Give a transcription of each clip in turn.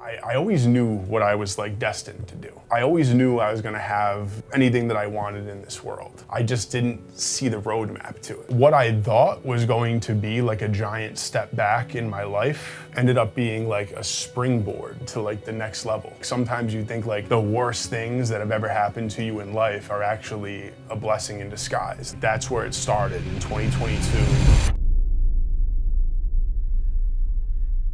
I always knew what I was like destined to do. I always knew I was gonna have anything that I wanted in this world. I just didn't see the roadmap to it. What I thought was going to be like a giant step back in my life ended up being like a springboard to like the next level. Sometimes you think like the worst things that have ever happened to you in life are actually a blessing in disguise. That's where it started in 2022.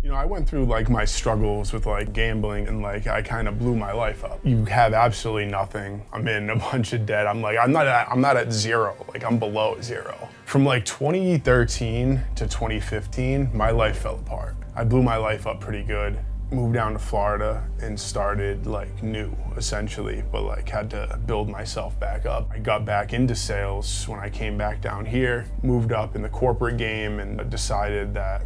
You know, I went through like my struggles with like gambling and like I kind of blew my life up. You have absolutely nothing. I'm in a bunch of debt. I'm not at zero. Like I'm below zero. From like 2013 to 2015, my life fell apart. I blew my life up pretty good. Moved down to Florida and started like new essentially, but like had to build myself back up. I got back into sales when I came back down here, moved up in the corporate game and decided that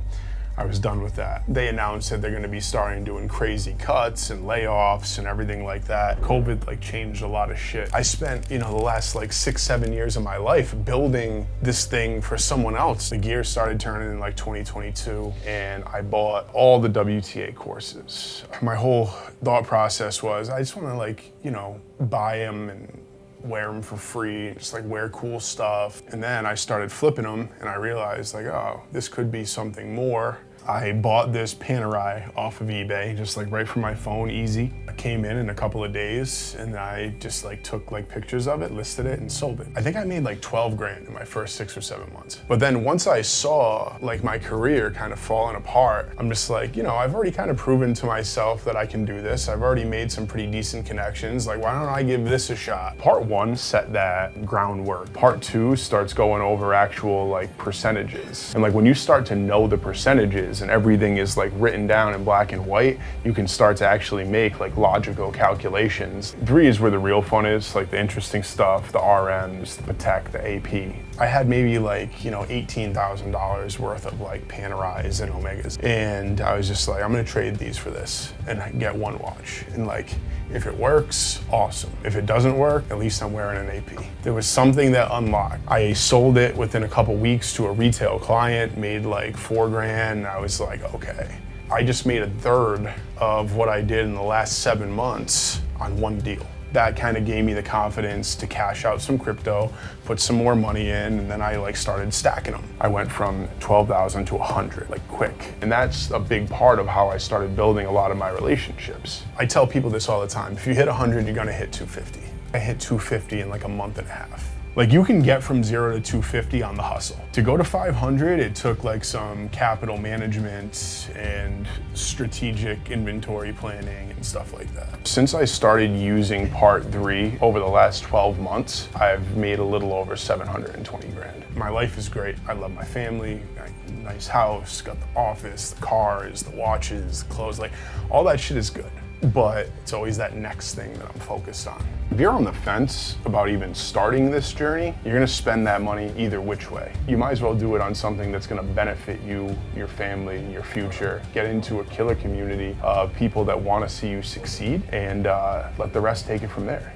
I was done with that. They announced that they're gonna be starting doing crazy cuts and layoffs and everything like that. COVID like changed a lot of shit. I spent, you know, the last like 6-7 years of my life building this thing for someone else. The gears started turning in like 2022 and I bought all the WTA courses. My whole thought process was I just wanna like, you know, buy them and wear them for free, just like wear cool stuff. And then I started flipping them and I realized like, oh, this could be something more. I bought this Panerai off of eBay, just like right from my phone, easy. I came in a couple of days and I just like took like pictures of it, listed it and sold it. I think I made like 12 grand in my first 6 or 7 months. But then once I saw like my career kind of falling apart, I'm just like, you know, I've already kind of proven to myself that I can do this. I've already made some pretty decent connections. Like, why don't I give this a shot? Part 1 set that groundwork. Part 2 starts going over actual like percentages. And like when you start to know the percentages and everything is like written down in black and white, you can start to actually make like logical calculations. 3 is where the real fun is, like the interesting stuff, the RMs, the Patek, the AP. I had maybe like, you know, $18,000 worth of like Panerais and Omegas. And I was just like, I'm gonna trade these for this and get one watch. And like, if it works, awesome. If it doesn't work, at least I'm wearing an AP. There was something that unlocked. I sold it within a couple weeks to a retail client, made like 4 grand. I was like, okay. I just made 1/3 of what I did in the last 7 months on one deal. That kind of gave me the confidence to cash out some crypto, put some more money in, and then I like started stacking them. I went from 12,000 to 100, like quick. And that's a big part of how I started building a lot of my relationships. I tell people this all the time, if you hit 100, you're gonna hit 250. I hit 250 in like a month and a half. Like you can get from 0 to 250 on the hustle. To go to 500, it took like some capital management and strategic inventory planning and stuff like that. Since I started using Part 3 over the last 12 months, I've made a little over 720 grand. My life is great. I love my family, nice house, got the office, the cars, the watches, the clothes, like all that shit is good. But it's always that next thing that I'm focused on. If you're on the fence about even starting this journey, you're gonna spend that money either which way. You might as well do it on something that's gonna benefit you, your family, your future. Get into a killer community of people that wanna see you succeed and let the rest take it from there.